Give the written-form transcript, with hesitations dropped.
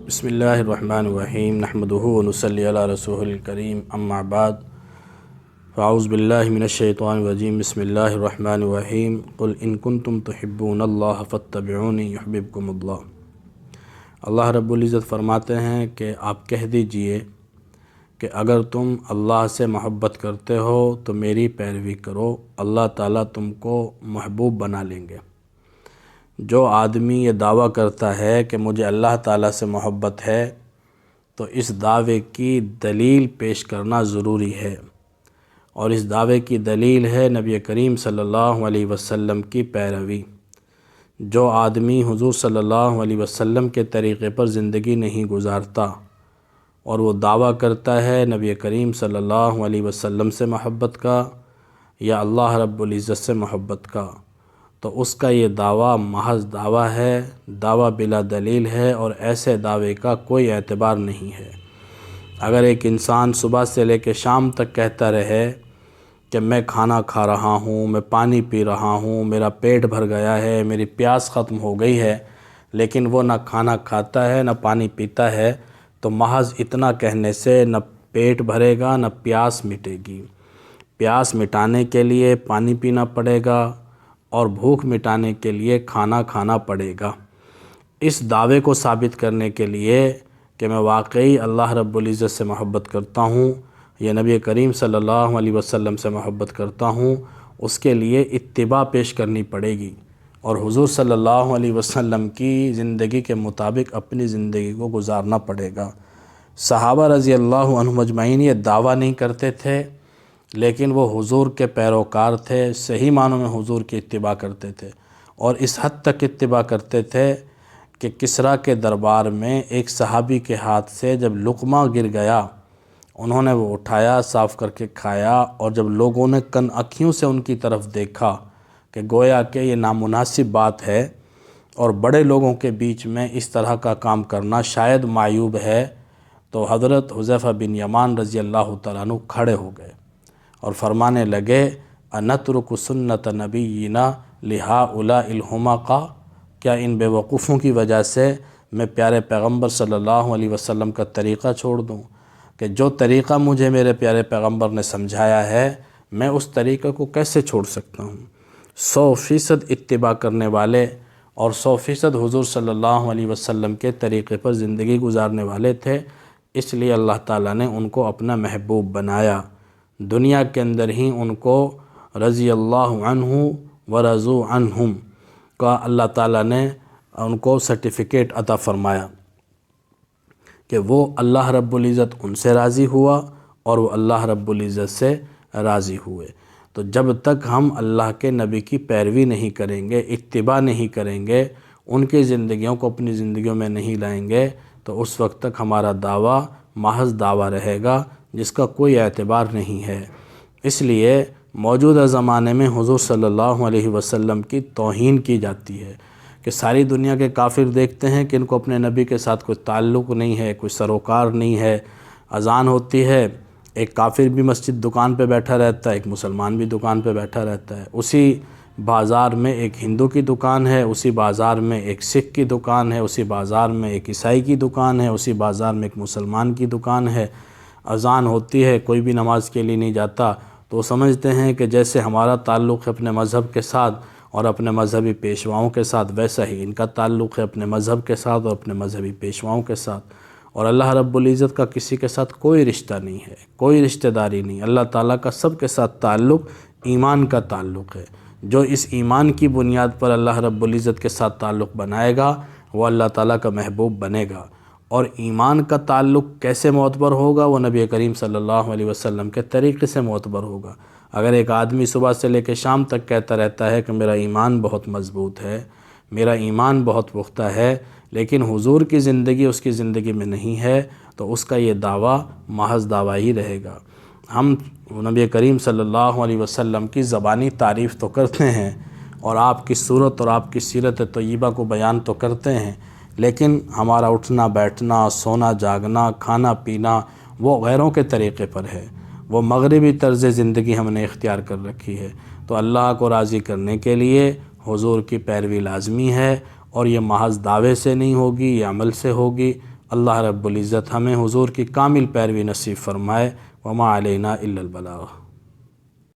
بسم اللہ الرحمن الرحیم نحمدہ ونصلی علی رسولہ الکریم اما بعد فاعوذ باللہ من الشیطان الرجیم بسم اللہ الرحمن الرحیم قل ان کنتم تحبون اللہ فاتبعونی یحببکم اللہ۔ اللہ رب العزت فرماتے ہیں کہ آپ کہہ دیجئے کہ اگر تم اللہ سے محبت کرتے ہو تو میری پیروی کرو، اللہ تعالیٰ تم کو محبوب بنا لیں گے۔ جو آدمی یہ دعویٰ کرتا ہے کہ مجھے اللہ تعالیٰ سے محبت ہے تو اس دعوے کی دلیل پیش کرنا ضروری ہے، اور اس دعوے کی دلیل ہے نبی کریم صلی اللہ علیہ وسلم کی پیروی۔ جو آدمی حضور صلی اللہ علیہ وسلم کے طریقے پر زندگی نہیں گزارتا اور وہ دعویٰ کرتا ہے نبی کریم صلی اللہ علیہ وسلم سے محبت کا یا اللہ رب العزت سے محبت کا، تو اس کا یہ دعویٰ محض دعویٰ ہے، دعویٰ بلا دلیل ہے، اور ایسے دعوے کا کوئی اعتبار نہیں ہے۔ اگر ایک انسان صبح سے لے کے شام تک کہتا رہے کہ میں کھانا کھا رہا ہوں، میں پانی پی رہا ہوں، میرا پیٹ بھر گیا ہے، میری پیاس ختم ہو گئی ہے، لیکن وہ نہ کھانا کھاتا ہے نہ پانی پیتا ہے، تو محض اتنا کہنے سے نہ پیٹ بھرے گا نہ پیاس مٹے گی۔ پیاس مٹانے کے لیے پانی پینا پڑے گا اور بھوک مٹانے کے لیے کھانا کھانا پڑے گا۔ اس دعوے کو ثابت کرنے کے لیے کہ میں واقعی اللہ رب العزت سے محبت کرتا ہوں یا نبی کریم صلی اللہ علیہ وسلم سے محبت کرتا ہوں، اس کے لیے اتباع پیش کرنی پڑے گی اور حضور صلی اللہ علیہ وسلم کی زندگی کے مطابق اپنی زندگی کو گزارنا پڑے گا۔ صحابہ رضی اللہ عنہم اجمعین یہ دعویٰ نہیں کرتے تھے، لیکن وہ حضور کے پیروکار تھے، صحیح معنوں میں حضور کی اتباع کرتے تھے، اور اس حد تک اتباع کرتے تھے کہ کسریٰ کے دربار میں ایک صحابی کے ہاتھ سے جب لقمہ گر گیا، انہوں نے وہ اٹھایا، صاف کر کے کھایا، اور جب لوگوں نے کن آنکھوں سے ان کی طرف دیکھا کہ گویا کہ یہ نامناسب بات ہے اور بڑے لوگوں کے بیچ میں اس طرح کا کام کرنا شاید معیوب ہے، تو حضرت حذیفہ بن یمان رضی اللہ تعالیٰ عنہ کھڑے ہو گئے اور فرمانے لگے انترک سنت نبینا لہؤلاء الحمقاء، کیا ان بے وقوفوں کی وجہ سے میں پیارے پیغمبر صلی اللہ علیہ وسلم کا طریقہ چھوڑ دوں؟ کہ جو طریقہ مجھے میرے پیارے پیغمبر نے سمجھایا ہے میں اس طریقے کو کیسے چھوڑ سکتا ہوں؟ 100% اتباع کرنے والے اور 100% حضور صلی اللہ علیہ وسلم کے طریقے پر زندگی گزارنے والے تھے، اس لیے اللہ تعالیٰ نے ان کو اپنا محبوب بنایا۔ دنیا کے اندر ہی ان کو رضی اللہ عنہ ورضوا عنہم کا اللہ تعالیٰ نے ان کو سرٹیفکیٹ عطا فرمایا کہ وہ اللہ رب العزت ان سے راضی ہوا اور وہ اللہ رب العزت سے راضی ہوئے۔ تو جب تک ہم اللہ کے نبی کی پیروی نہیں کریں گے، اتباع نہیں کریں گے، ان کی زندگیوں کو اپنی زندگیوں میں نہیں لائیں گے، تو اس وقت تک ہمارا دعویٰ محض دعویٰ رہے گا جس کا کوئی اعتبار نہیں ہے۔ اس لیے موجودہ زمانے میں حضور صلی اللہ علیہ وسلم کی توہین کی جاتی ہے کہ ساری دنیا کے کافر دیکھتے ہیں کہ ان کو اپنے نبی کے ساتھ کوئی تعلق نہیں ہے، کوئی سروکار نہیں ہے۔ اذان ہوتی ہے، ایک کافر بھی مسجد دکان پہ بیٹھا رہتا ہے، ایک مسلمان بھی دکان پہ بیٹھا رہتا ہے، اسی بازار میں ایک ہندو کی دکان ہے، اسی بازار میں ایک سکھ کی دکان ہے، اسی بازار میں ایک عیسائی کی دکان ہے، اسی بازار میں ایک مسلمان کی دکان ہے۔ اذان ہوتی ہے، کوئی بھی نماز کے لیے نہیں جاتا، تو وہ سمجھتے ہیں کہ جیسے ہمارا تعلق ہے اپنے مذہب کے ساتھ اور اپنے مذہبی پیشواؤں کے ساتھ، ویسا ہی ان کا تعلق ہے اپنے مذہب کے ساتھ اور اپنے مذہبی پیشواؤں کے ساتھ، اور اللہ رب العزت کا کسی کے ساتھ کوئی رشتہ نہیں ہے، کوئی رشتہ داری نہیں۔ اللہ تعالیٰ کا سب کے ساتھ تعلق ایمان کا تعلق ہے۔ جو اس ایمان کی بنیاد پر اللہ رب العزت کے ساتھ تعلق بنائے گا وہ اللہ تعالیٰ کا محبوب بنے گا۔ اور ایمان کا تعلق کیسے معتبر ہوگا؟ وہ نبی کریم صلی اللہ علیہ وسلم کے طریقے سے معتبر ہوگا۔ اگر ایک آدمی صبح سے لے کے شام تک کہتا رہتا ہے کہ میرا ایمان بہت مضبوط ہے، میرا ایمان بہت پختہ ہے، لیکن حضور کی زندگی اس کی زندگی میں نہیں ہے، تو اس کا یہ دعویٰ محض دعویٰ ہی رہے گا۔ ہم نبی کریم صلی اللہ علیہ وسلم کی زبانی تعریف تو کرتے ہیں اور آپ کی صورت اور آپ کی سیرت طیبہ کو بیان تو کرتے ہیں، لیکن ہمارا اٹھنا بیٹھنا، سونا جاگنا، کھانا پینا وہ غیروں کے طریقے پر ہے، وہ مغربی طرز زندگی ہم نے اختیار کر رکھی ہے۔ تو اللہ کو راضی کرنے کے لیے حضور کی پیروی لازمی ہے، اور یہ محض دعوے سے نہیں ہوگی، یہ عمل سے ہوگی۔ اللہ رب العزت ہمیں حضور کی کامل پیروی نصیب فرمائے۔ وما علینا الا البلاغ۔